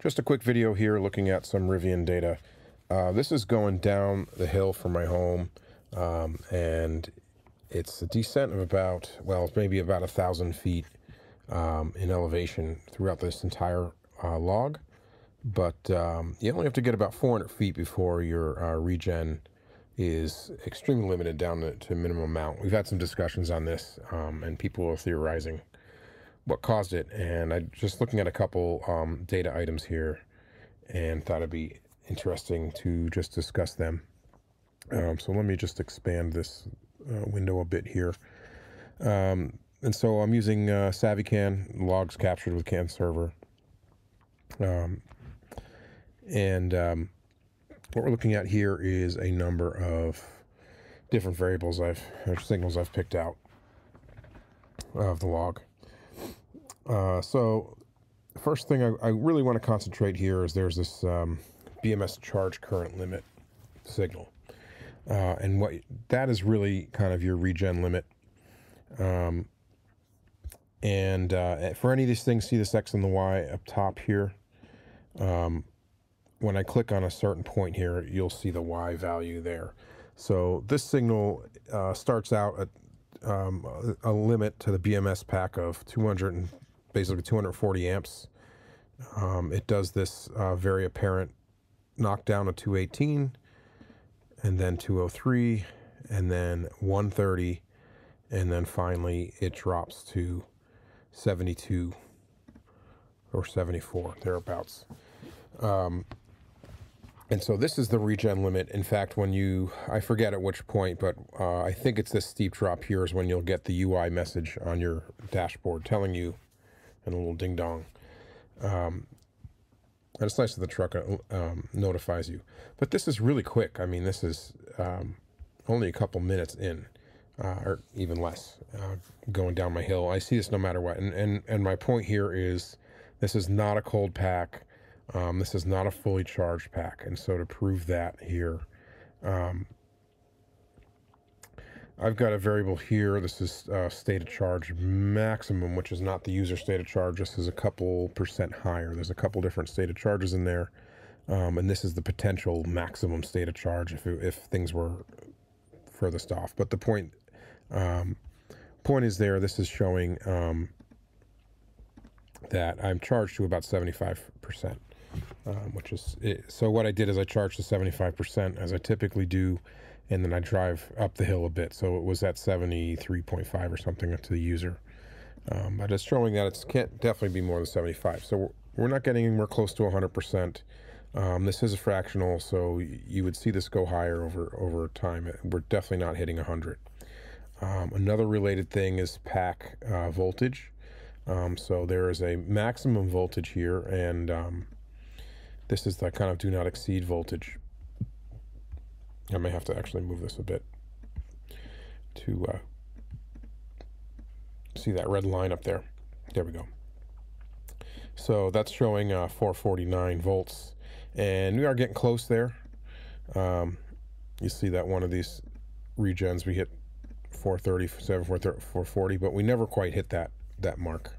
Just a quick video here looking at some Rivian data. This is going down the hill from my home, and it's a descent of about, well, maybe about 1,000 feet in elevation throughout this entire log. But you only have to get about 400 feet before your regen is extremely limited down to minimum amount. We've had some discussions on this, and people are theorizing what caused it, and I just looking at a couple data items here and thought it'd be interesting to just discuss them. So let me just expand this window a bit here. And so I'm using SavvyCAN, logs captured with CAN server. What we're looking at here is a number of different variables or signals I've picked out of the log. So the first thing I really want to concentrate here is there's this BMS charge current limit signal. And what that is really kind of your regen limit. For any of these things, see this X and the Y up top here. When I click on a certain point here, you'll see the Y value there. So this signal starts out at a limit to the BMS pack of basically 240 amps. It does this very apparent knockdown of 218, and then 203, and then 130, and then finally it drops to 72 or 74, thereabouts. And so this is the regen limit. In fact, I forget at which point, but I think it's this steep drop here is when you'll get the UI message on your dashboard telling you, and a little ding dong. And it's nice that the truck notifies you. But this is really quick. I mean, this is only a couple minutes in, or even less, going down my hill. I see this no matter what. And my point here is this is not a cold pack. This is not a fully charged pack. And so to prove that here, I've got a variable here. This is state of charge maximum, which is not the user state of charge. This is a couple percent higher. There's a couple different state of charges in there. And this is the potential maximum state of charge if things were furthest off. But the point is there, this is showing that I'm charged to about 75%, which is it. So what I did is I charged to 75%, as I typically do, and then I drive up the hill a bit. So it was at 73.5 or something to the user. But it's showing that it can't definitely be more than 75. So we're not getting anywhere close to 100%. This is a fractional, so you would see this go higher over time. We're definitely not hitting 100. Another related thing is pack voltage. So there is a maximum voltage here, and this is the kind of do not exceed voltage. I may have to actually move this a bit to see that red line up there. There we go. So that's showing 449 volts, and we are getting close there. You see that one of these regens we hit 437, 440, but we never quite hit that mark.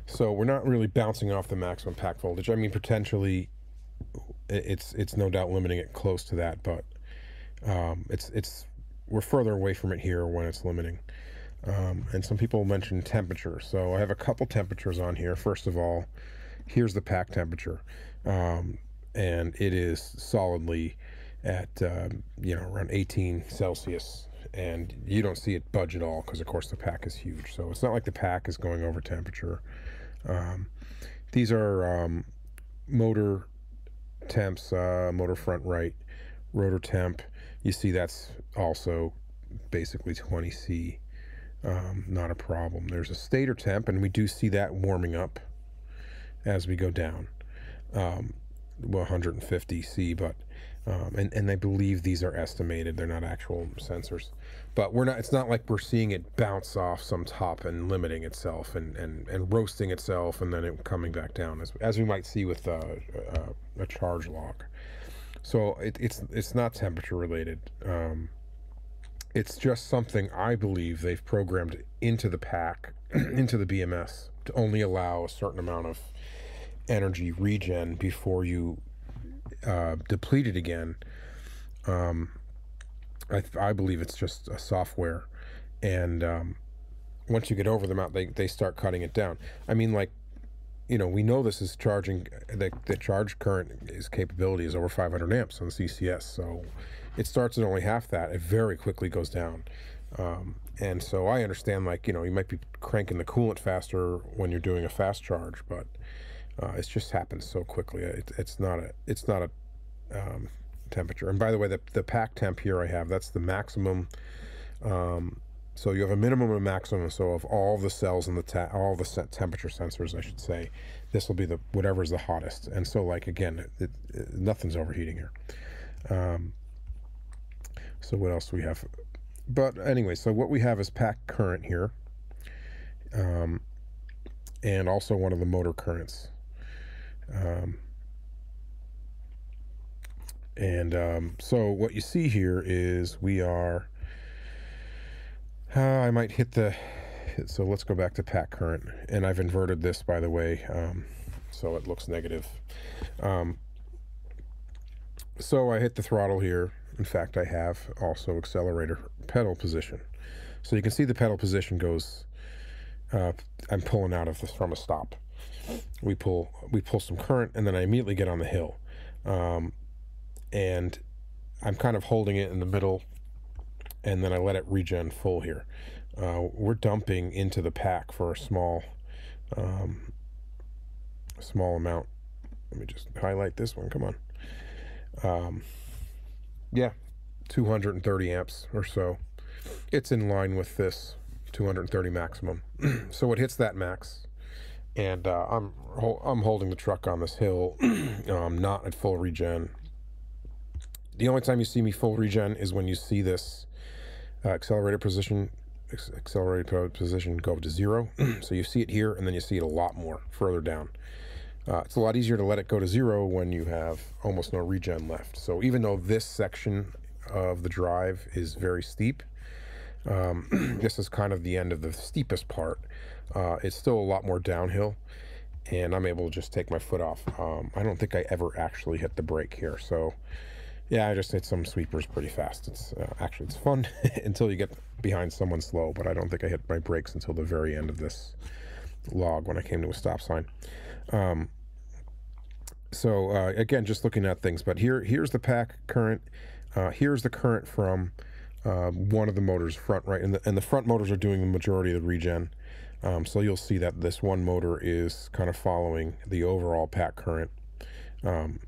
So we're not really bouncing off the maximum pack voltage. I mean, potentially it's no doubt limiting it close to that, but we're further away from it here when it's limiting. And some people mention temperature. So I have a couple temperatures on here. First of all, here's the pack temperature, and it is solidly at around 18 Celsius, and you don't see it budge at all because of course the pack is huge. So it's not like the pack is going over temperature. These are motor temps, motor front right, rotor temp. You see that's also basically 20 C. Not a problem. There's a stator temp, and we do see that warming up as we go down. 150 C, but and I believe these are estimated. They're not actual sensors, but it's not like we're seeing it bounce off some top and limiting itself and roasting itself and then it coming back down as we might see with a charge log. So it's not temperature related. It's just something I believe they've programmed into the pack, into the BMS to only allow a certain amount of energy regen before you deplete it again. I believe it's just a software, and once you get over the amount, they start cutting it down. I mean, like, we know this is charging, the charge current capability is over 500 amps on CCS, so it starts at only half that. It very quickly goes down. And so I understand, like, you might be cranking the coolant faster when you're doing a fast charge, but it just happens so quickly. It's not a temperature. And by the way, the pack temp here I have, that's the maximum. So you have a minimum and maximum. So of all the cells in all the set temperature sensors, I should say, this will be whatever's the hottest. And so, like, again, nothing's overheating here. So what else do we have? But anyway, so what we have is pack current here, and also one of the motor currents. So what you see here is we are, I might hit so let's go back to pack current, and I've inverted this, by the way, so it looks negative. So I hit the throttle here. In fact, I have also accelerator pedal position. So you can see the pedal position goes, I'm pulling out of this from a stop. We pull some current, and then I immediately get on the hill. And I'm kind of holding it in the middle, and then I let it regen full here. We're dumping into the pack for a small amount. Let me just highlight this one, come on. Yeah, 230 amps or so. It's in line with this 230 maximum. So it hits that max, and I'm holding the truck on this hill, not at full regen. The only time you see me full regen is when you see this accelerated position go to 0. So you see it here, and then you see it a lot more further down. It's a lot easier to let it go to 0 when you have almost no regen left. So even though this section of the drive is very steep, this is kind of the end of the steepest part. It's still a lot more downhill, and I'm able to just take my foot off. I don't think I ever actually hit the brake here. So yeah, I just hit some sweepers pretty fast. It's actually, it's fun until you get behind someone slow, but I don't think I hit my brakes until the very end of this log when I came to a stop sign. So again, just looking at things, but here's the pack current. Here's the current from one of the motors front, right? And the front motors are doing the majority of the regen. So you'll see that this one motor is kind of following the overall pack current, and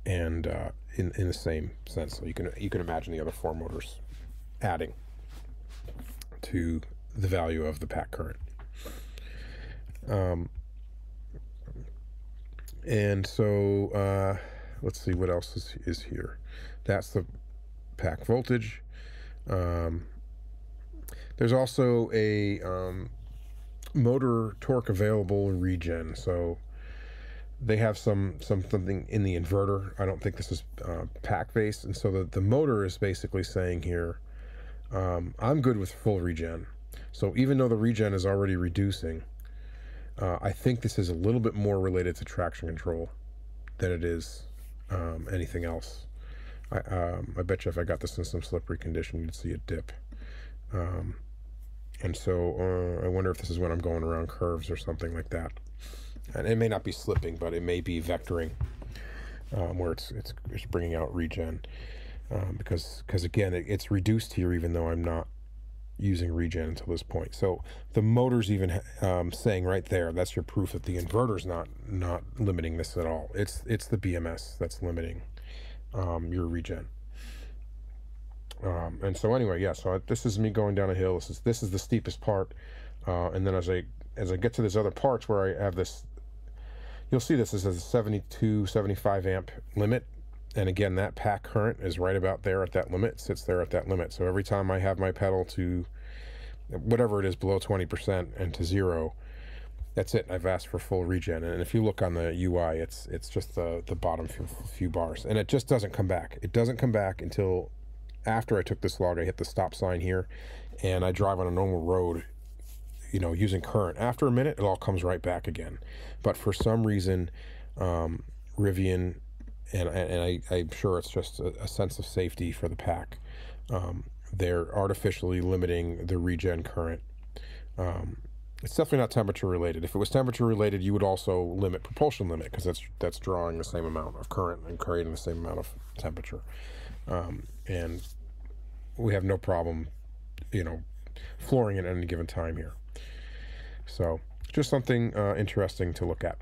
in the same sense. So you can imagine the other 4 motors adding to the value of the pack current. And so let's see what else is here. That's the pack voltage. There's also a motor torque available regen. So they have something in the inverter. I don't think this is pack based, and so the motor is basically saying here, I'm good with full regen. So even though the regen is already reducing, I think this is a little bit more related to traction control than it is anything else. I bet you if I got this in some slippery condition, you'd see it dip. And so I wonder if this is when I'm going around curves or something like that. And it may not be slipping, but it may be vectoring, where it's bringing out regen, because again, it's reduced here even though I'm not using regen until this point. So the motor's even saying right there, that's your proof that the inverter's not limiting this at all. It's the BMS that's limiting your regen. And so anyway, yeah, so this is me going down a hill. This is the steepest part, and then as I get to these other parts where I have this, you'll see this is a 75 amp limit. And again, that pack current is right about there at that limit, sits there at that limit. So every time I have my pedal to whatever it is below 20% and to 0, that's it. I've asked for full regen. And if you look on the UI, it's just the bottom few bars, and it just doesn't come back. It doesn't come back until after I took this log. I hit the stop sign here, and I drive on a normal road using current. After a minute, it all comes right back again. But for some reason, Rivian, and I'm sure it's just a sense of safety for the pack, they're artificially limiting the regen current. It's definitely not temperature related. If it was temperature related, you would also limit propulsion limit, because that's drawing the same amount of current and creating the same amount of temperature. And we have no problem, flooring it at any given time here. So just something interesting to look at.